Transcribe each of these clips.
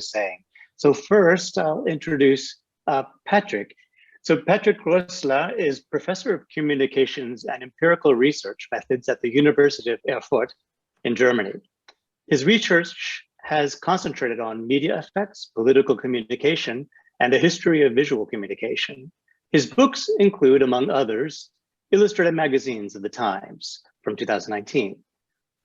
saying. So first, I'll introduce Patrick. So Patrick Rössler is Professor of Communications and Empirical Research Methods at the University of Erfurt in Germany. His research has concentrated on media effects, political communication, and the history of visual communication. His books include, among others, Illustrated Magazines of the Times from 2019,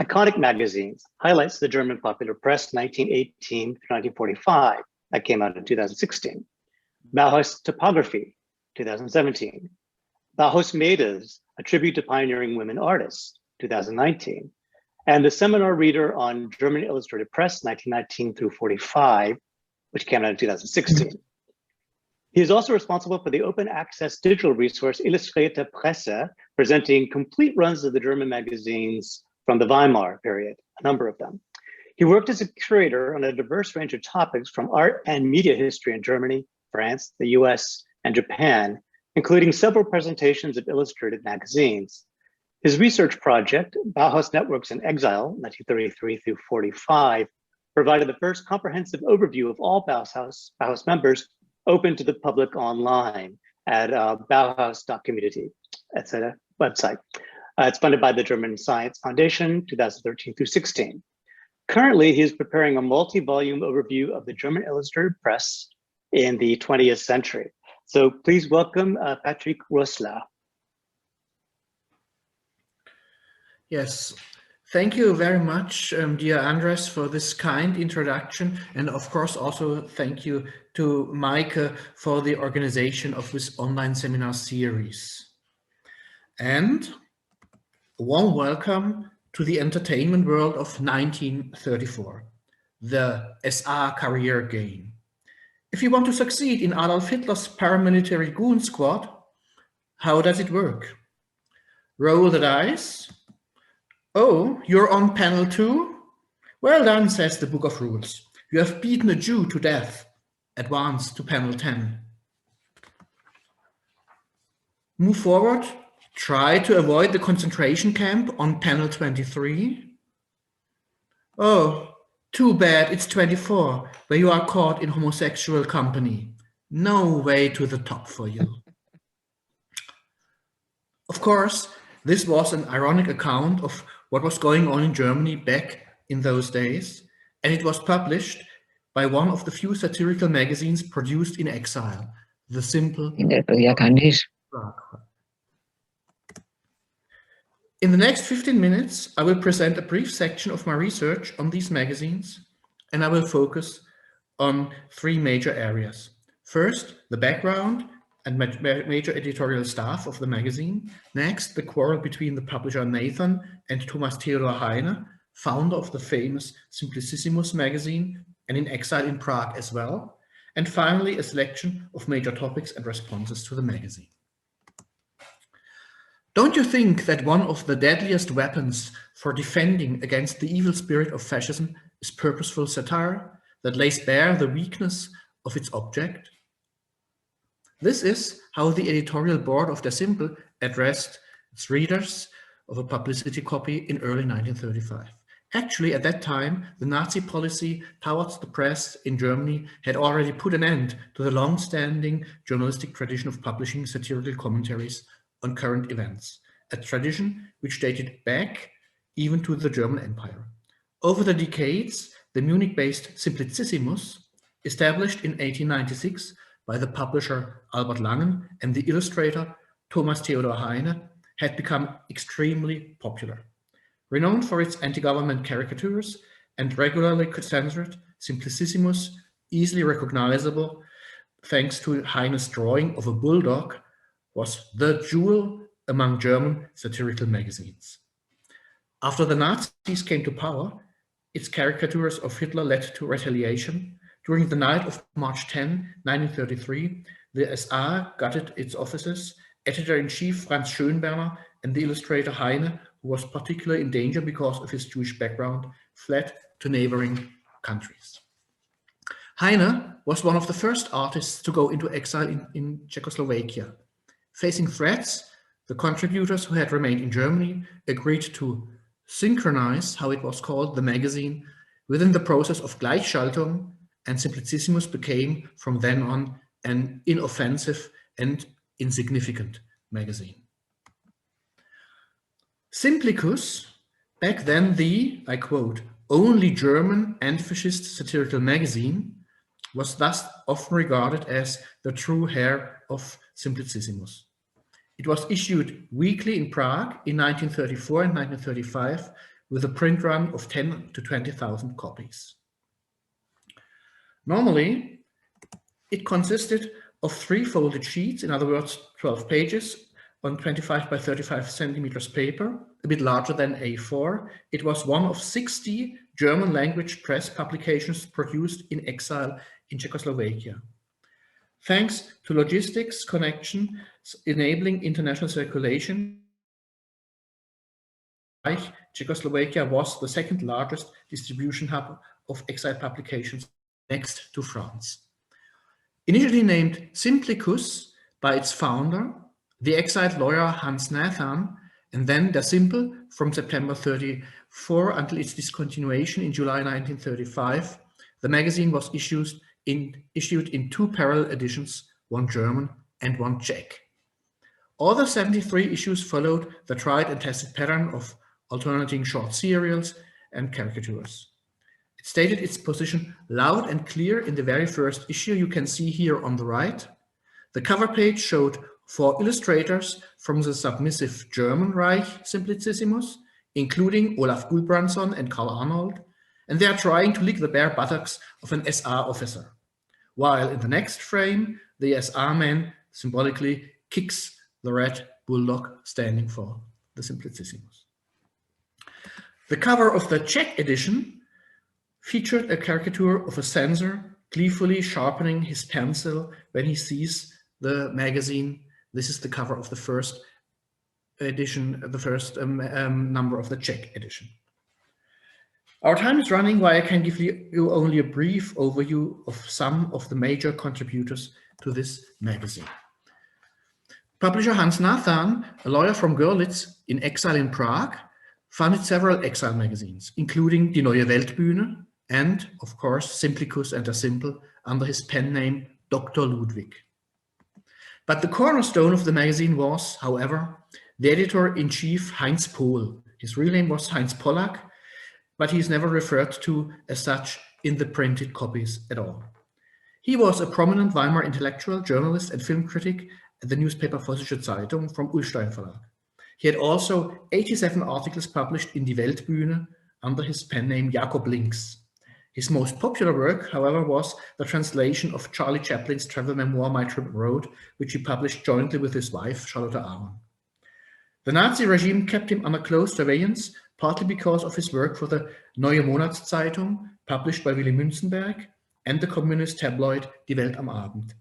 Iconic Magazines, Highlights of the German Popular Press 1918 to 1945, that came out in 2016, Bauhaus Topography, 2017, Bauhaus Mädels, a tribute to pioneering women artists, 2019, and the Seminar Reader on German Illustrated Press 1919 through 45, which came out in 2016. He is also responsible for the open access digital resource Illustrierte Presse, presenting complete runs of the German magazines from the Weimar period, a number of them. He worked as a curator on a diverse range of topics from art and media history in Germany, France, the US, and Japan, including several presentations of illustrated magazines. His research project, Bauhaus Networks in Exile, 1933 through 45, provided the first comprehensive overview of all Bauhaus members open to the public online at Bauhaus.community. That's a website. It's funded by the German Science Foundation, 2013 through 16. Currently, he is preparing a multi-volume overview of the German Illustrated Press in the 20th century. So please welcome Patrick Rössler. Yes, thank you very much, dear Andrés, for this kind introduction. And of course, also thank you to Mike for the organization of this online seminar series. And a warm welcome to the entertainment world of 1934, the SR career game. If you want to succeed in Adolf Hitler's paramilitary goon squad, how does it work? Roll the dice. Oh, you're on panel 2? Well done, says the Book of Rules. You have beaten a Jew to death. Advance to panel 10. Move forward. Try to avoid the concentration camp on panel 23. Oh, too bad, it's 24, where you are caught in homosexual company. No way to the top for you. Of course, this was an ironic account of what was going on in Germany back in those days, and it was published by one of the few satirical magazines produced in exile, The Simpl. In the next 15 minutes, I will present a brief section of my research on these magazines, and I will focus on 3 major areas. First, the background and major editorial staff of the magazine. Next, the quarrel between the publisher Nathan and Thomas Theodor Heine, founder of the famous Simplicissimus magazine, and in exile in Prague as well. And finally, a selection of major topics and responses to the magazine. Don't you think that one of the deadliest weapons for defending against the evil spirit of fascism is purposeful satire that lays bare the weakness of its object? This is how the editorial board of Der Simpl addressed its readers of a publicity copy in early 1935. Actually, at that time, the Nazi policy towards the press in Germany had already put an end to the long-standing journalistic tradition of publishing satirical commentaries on current events, a tradition which dated back even to the German Empire. Over the decades, the Munich-based Simplicissimus, established in 1896 by the publisher Albert Langen and the illustrator Thomas Theodor Heine, had become extremely popular. Renowned for its anti-government caricatures and regularly censored, Simplicissimus, easily recognizable thanks to Heine's drawing of a bulldog, was the jewel among German satirical magazines. After the Nazis came to power, its caricatures of Hitler led to retaliation. During the night of March 10, 1933, the SR gutted its offices. Editor-in-chief Franz Schönberner and the illustrator Heine, who was particularly in danger because of his Jewish background, fled to neighboring countries. Heine was one of the first artists to go into exile in Czechoslovakia. Facing threats, the contributors who had remained in Germany agreed to synchronize, how it was called, the magazine, within the process of gleichschaltung, and Simplicissimus became from then on an inoffensive and insignificant magazine. Simplicus, back then the, I quote, only German anti-fascist satirical magazine, was thus often regarded as the true heir of Simplicissimus. It was issued weekly in Prague in 1934 and 1935 with a print run of 10 to 20,000 copies. Normally, it consisted of 3 folded sheets, in other words, 12 pages, on 25 by 35 centimeters paper, a bit larger than A4. It was one of 60 German language press publications produced in exile in Czechoslovakia. Thanks to logistics connections enabling international circulation, Czechoslovakia was the second largest distribution hub of exile publications next to France. Initially named Simplicus by its founder, the exiled lawyer Hans Nathan, and then Der Simpl from September 34 until its discontinuation in July 1935, the magazine was issued in 2 parallel editions, one German and one Czech. All the 73 issues followed the tried and tested pattern of alternating short serials and caricatures. It stated its position loud and clear in the very first issue you can see here on the right. The cover page showed 4 illustrators from the submissive German Reich Simplicissimus, including Olaf Gulbrandsson and Karl Arnold, and they are trying to lick the bare buttocks of an SR officer, while in the next frame, the SR man symbolically kicks the red bulldog standing for the Simplicissimus. The cover of the Czech edition featured a caricature of a censor gleefully sharpening his pencil when he sees the magazine. This is the cover of the first edition, the first number of the Czech edition. Our time is running, why I can give you only a brief overview of some of the major contributors to this magazine. Publisher Hans Nathan, a lawyer from Görlitz in exile in Prague, founded several exile magazines, including Die Neue Weltbühne and, of course, Simplicus and Der Simpl under his pen name Dr. Ludwig. But the cornerstone of the magazine was, however, the editor-in-chief Heinz Pohl. His real name was Heinz Pollack, but he is never referred to as such in the printed copies at all. He was a prominent Weimar intellectual, journalist, and film critic at the newspaper Vossische Zeitung from Ullstein Verlag. He had also 87 articles published in Die Weltbühne under his pen name Jakob Links. His most popular work, however, was the translation of Charlie Chaplin's travel memoir My Trip Abroad, which he published jointly with his wife, Charlotte Aron. The Nazi regime kept him under close surveillance, partly because of his work for the Neue Monatszeitung, published by Willy Münzenberg, and the communist tabloid Die Welt am Abend,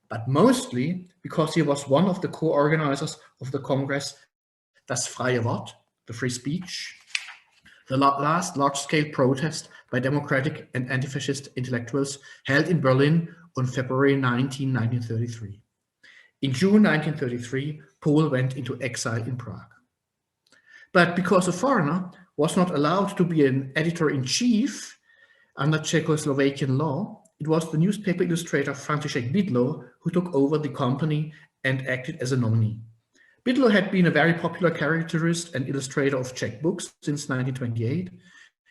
but mostly because he was one of the co-organizers of the Congress Das freie Wort, the free speech, the last large-scale protest by democratic and anti-fascist intellectuals held in Berlin on February 19, 1933. In June 1933, Pohl went into exile in Prague. But because a foreigner was not allowed to be an editor-in-chief under Czechoslovakian law, it was the newspaper illustrator František Bydlo who took over the company and acted as a nominee. Bydlo had been a very popular caricaturist and illustrator of Czech books since 1928.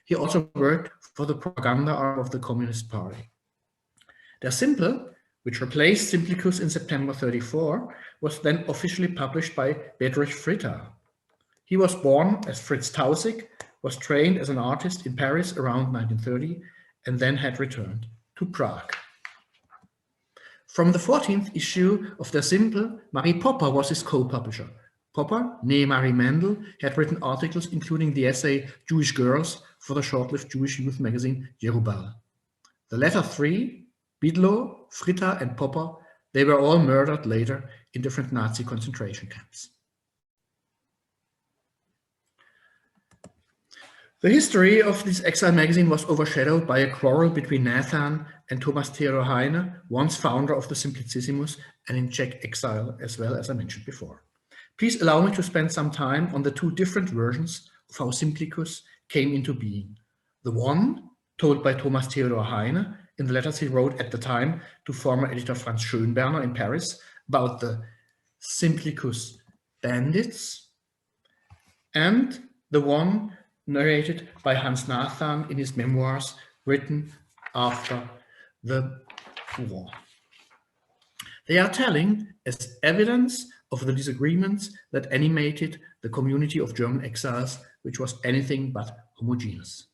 He also worked for the propaganda arm of the Communist Party. Der Simpl, which replaced Simplicus in September 1934, was then officially published by Bedřich Fritta. He was born as Fritz Tausig, was trained as an artist in Paris around 1930, and then had returned to Prague. From the 14th issue of Der Simpl, Marie Popper was his co-publisher. Popper, née Marie Mendel, had written articles including the essay Jewish Girls for the short-lived Jewish youth magazine Jerubal. The latter three, Bydlo, Fritta, and Popper, they were all murdered later in different Nazi concentration camps. The history of this exile magazine was overshadowed by a quarrel between Nathan and Thomas Theodor Heine, once founder of the Simplicissimus and in Czech exile as well, as I mentioned before. Please allow me to spend some time on the 2 different versions of how Simplicus came into being. The one, told by Thomas Theodor Heine, in the letters he wrote at the time to former editor Franz Schönberner in Paris about the Simplicus bandits, and the one narrated by Hans Nathan in his memoirs written after the war. They are telling as evidence of the disagreements that animated the community of German exiles, which was anything but homogeneous.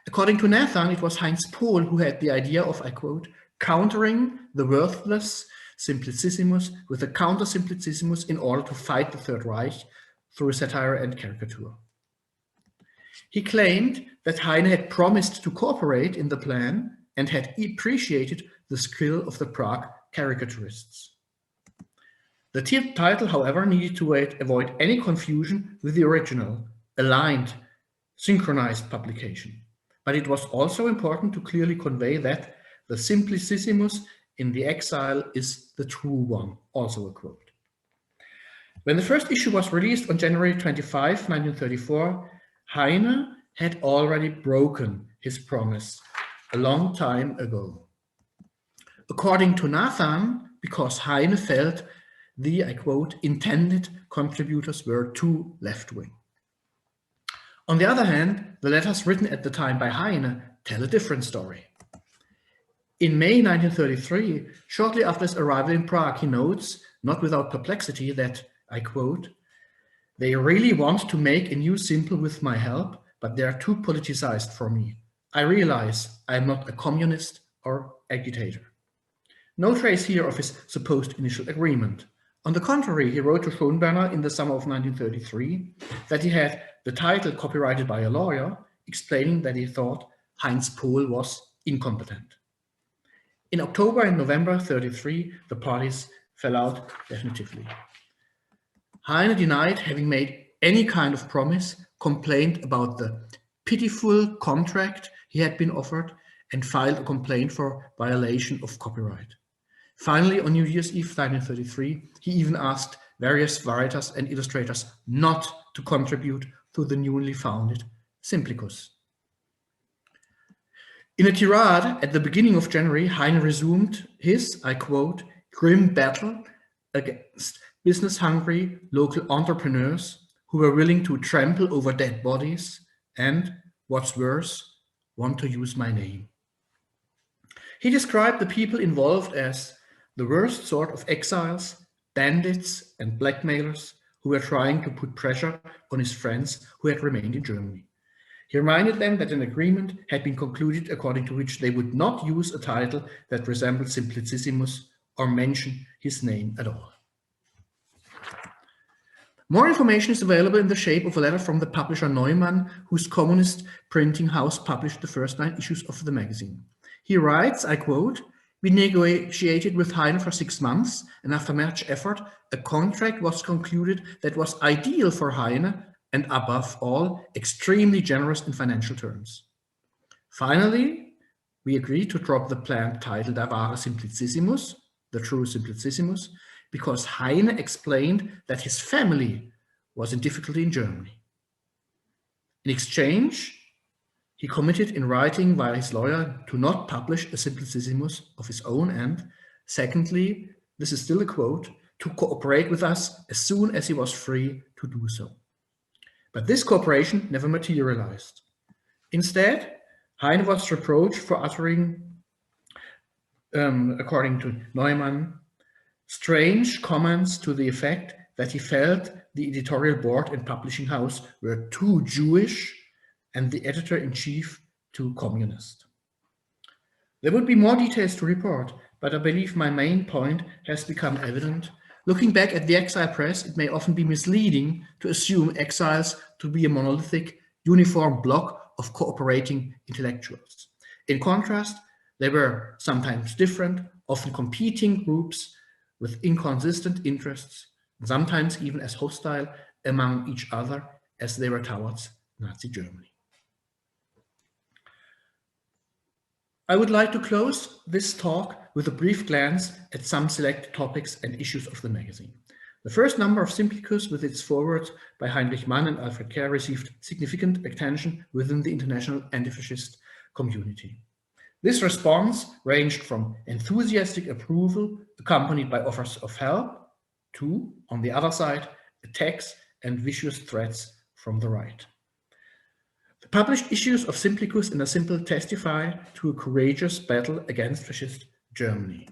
According to Nathan, it was Heinz Pohl who had the idea of, I quote, countering the worthless Simplicissimus with a counter-Simplicissimus in order to fight the Third Reich through satire and caricature. He claimed that Heine had promised to cooperate in the plan and had appreciated the skill of the Prague caricaturists. The title, however, needed to avoid any confusion with the original, aligned, synchronized publication. But it was also important to clearly convey that the Simplicissimus in the exile is the true one, also a quote. When the first issue was released on January 25, 1934, Heine had already broken his promise a long time ago. According to Nathan, because Heine felt the, I quote, intended contributors were too left-wing. On the other hand, the letters written at the time by Heine tell a different story. In May 1933, shortly after his arrival in Prague, he notes, not without perplexity, that, I quote, "They really want to make a new Simpl with my help, but they are too politicized for me. I realize I am not a communist or agitator." No trace here of his supposed initial agreement. On the contrary, he wrote to Schönberner in the summer of 1933 that he had the title copyrighted by a lawyer, explaining that he thought Heinz Pohl was incompetent. In October and November 1933, the parties fell out definitively. Heine denied having made any kind of promise, complained about the pitiful contract he had been offered, and filed a complaint for violation of copyright. Finally, on New Year's Eve 1933, he even asked various writers and illustrators not to contribute to the newly founded Simplicus. In a tirade at the beginning of January, Heine resumed his, I quote, grim battle against business-hungry local entrepreneurs who were willing to trample over dead bodies and, what's worse, want to use my name. He described the people involved as the worst sort of exiles, bandits and blackmailers who were trying to put pressure on his friends who had remained in Germany. He reminded them that an agreement had been concluded according to which they would not use a title that resembled Simplicissimus or mention his name at all. More information is available in the shape of a letter from the publisher Neumann, whose communist printing house published the first 9 issues of the magazine. He writes, I quote, "We negotiated with Heine for 6 months, and after much effort, a contract was concluded that was ideal for Heine and, above all, extremely generous in financial terms. Finally, we agreed to drop the planned title Der wahre Simplicissimus, the true Simplicissimus, because Heine explained that his family was in difficulty in Germany. In exchange, he committed in writing via his lawyer to not publish a Simplicissimus of his own and, secondly, this is still a quote, to cooperate with us as soon as he was free to do so. But this cooperation never materialized. Instead, Heine was reproached for uttering, according to Neumann, strange comments to the effect that he felt the editorial board and publishing house were too Jewish and the editor-in-chief too communist. There would be more details to report, but I believe my main point has become evident. Looking back at the exile press, it may often be misleading to assume exiles to be a monolithic, uniform block of cooperating intellectuals. In contrast, they were sometimes different, often competing groups with inconsistent interests, sometimes even as hostile among each other as they were towards Nazi Germany. I would like to close this talk with a brief glance at some select topics and issues of the magazine. The first number of Simplicus, with its foreword by Heinrich Mann and Alfred Kerr, received significant attention within the international anti-fascist community. This response ranged from enthusiastic approval accompanied by offers of help to, on the other side, attacks and vicious threats from the right. The published issues of Simplicus and Der Simpl testify to a courageous battle against fascist Germany.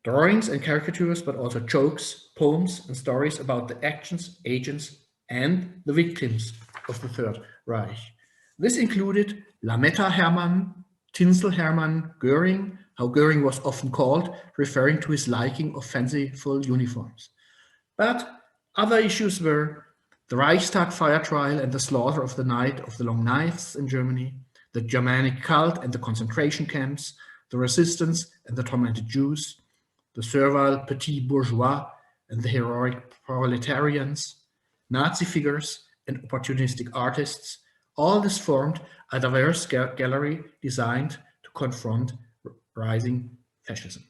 Drawings and caricatures, but also jokes, poems, and stories about the actions, agents, and the victims of the Third Reich. This included Lametta Hermann, Tinsel Hermann Göring, how Göring was often called, referring to his liking of fanciful uniforms. But other issues were the Reichstag fire trial and the slaughter of the Night of the Long Knives in Germany, the Germanic cult and the concentration camps, the resistance and the tormented Jews, the servile petit bourgeois and the heroic proletarians, Nazi figures and opportunistic artists. All this formed a diverse gallery designed to confront rising fascism.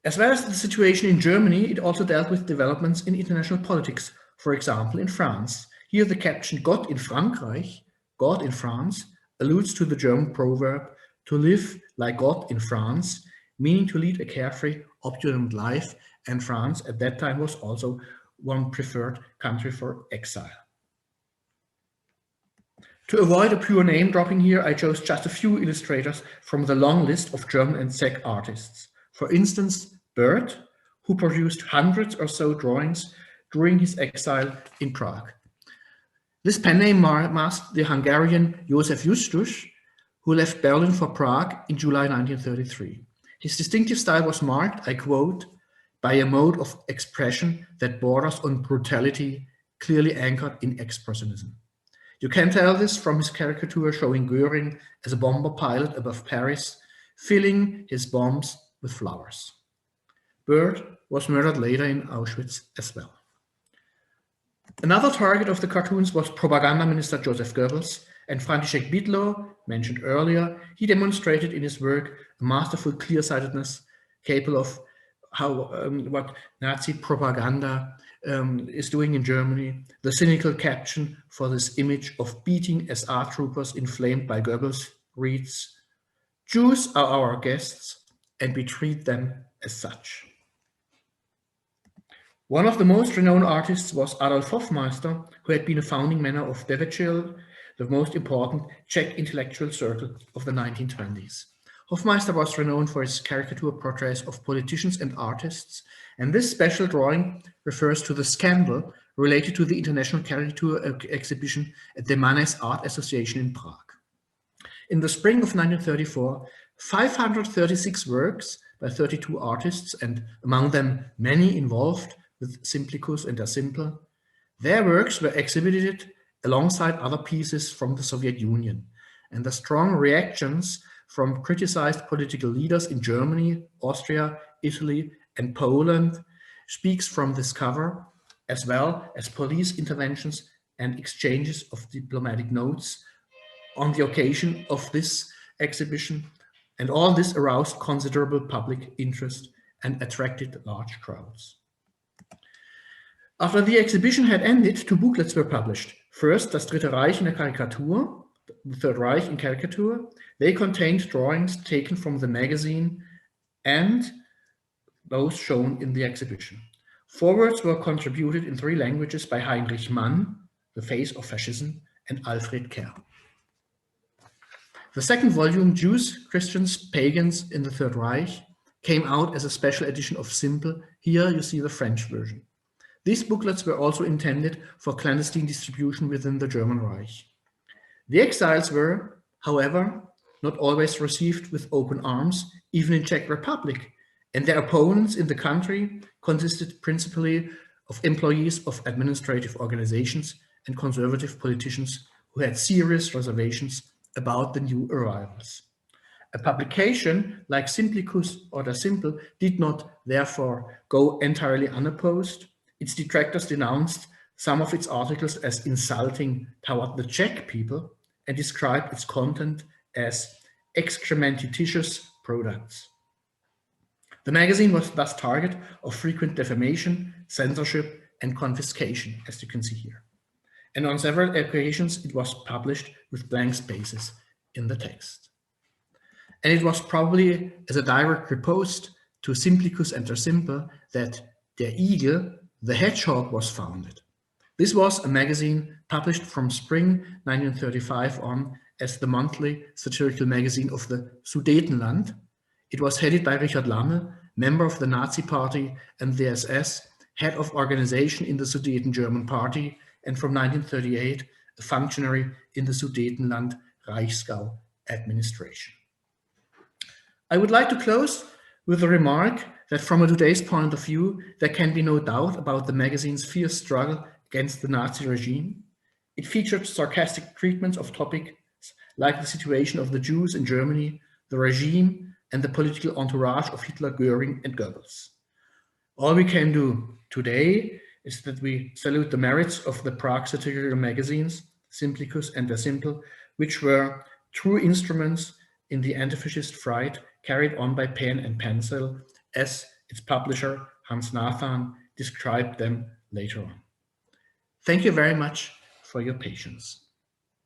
As well as the situation in Germany, it also dealt with developments in international politics, for example, in France. Here the caption Gott in Frankreich, God in France, alludes to the German proverb to live like God in France, meaning to lead a carefree, opulent life, and France at that time was also one preferred country for exile. To avoid a pure name dropping here, I chose just a few illustrators from the long list of German and Czech artists. For instance, Bert, who produced hundreds or so drawings during his exile in Prague. This pen name masked the Hungarian József Justus, who left Berlin for Prague in July 1933. His distinctive style was marked, I quote, by a mode of expression that borders on brutality, clearly anchored in expressionism. You can tell this from his caricature showing Göring as a bomber pilot above Paris, filling his bombs with flowers. Bert was murdered later in Auschwitz as well. Another target of the cartoons was propaganda minister Joseph Goebbels, and František Bydlo, mentioned earlier, he demonstrated in his work a masterful clear-sightedness capable of what Nazi propaganda is doing in Germany. The cynical caption for this image of beating SR troopers inflamed by Goebbels reads, "Jews are our guests and we treat them as such." One of the most renowned artists was Adolf Hofmeister, who had been a founding member of Periodical, the most important Czech intellectual circle of the 1920s. Hofmeister was renowned for his caricature portraits of politicians and artists, and this special drawing refers to the scandal related to the International Caricature Exhibition at the Manes Art Association in Prague. In the spring of 1934, 536 works by 32 artists, and among them many involved with Simplicus and Der Simpl, their works were exhibited alongside other pieces from the Soviet Union, and the strong reactions from criticized political leaders in Germany, Austria, Italy, and Poland speaks from this cover, as well as police interventions and exchanges of diplomatic notes on the occasion of this exhibition, and all this aroused considerable public interest and attracted large crowds. After the exhibition had ended, two booklets were published. First, Das Dritte Reich in der Karikatur, the Third Reich in caricature. They contained drawings taken from the magazine and those shown in the exhibition. Forwards were contributed in 3 languages by Heinrich Mann, The Face of Fascism, and Alfred Kerr. The second volume, Jews, Christians, Pagans in the Third Reich, came out as a special edition of Simpl. Here you see the French version. These booklets were also intended for clandestine distribution within the German Reich. The exiles were, however, not always received with open arms, even in Czech Republic, and their opponents in the country consisted principally of employees of administrative organizations and conservative politicians who had serious reservations about the new arrivals. A publication like Simplicus or Der Simpl did not, therefore, go entirely unopposed. Its detractors denounced some of its articles as insulting toward the Czech people and described its content as excrementitious products. The magazine was thus target of frequent defamation, censorship, and confiscation, as you can see here. And on several occasions, it was published with blank spaces in the text. And it was probably as a direct riposte to Simplicus and Der Simpl that Der Igel, the hedgehog, was founded. This was a magazine published from spring 1935 on as the monthly satirical magazine of the Sudetenland. It was headed by Richard Lange, member of the Nazi Party and the SS, head of organization in the Sudeten German Party, and from 1938, a functionary in the Sudetenland Reichsgau administration. I would like to close with a remark that from today's point of view, there can be no doubt about the magazine's fierce struggle against the Nazi regime. It featured sarcastic treatments of topics like the situation of the Jews in Germany, the regime, and the political entourage of Hitler, Göring, and Goebbels. All we can do today is that we salute the merits of the Prague satirical magazines, Simplicus and Der Simpl, which were true instruments in the anti-fascist fight carried on by pen and pencil, as its publisher, Hans Nathan, described them later on. Thank you very much for your patience.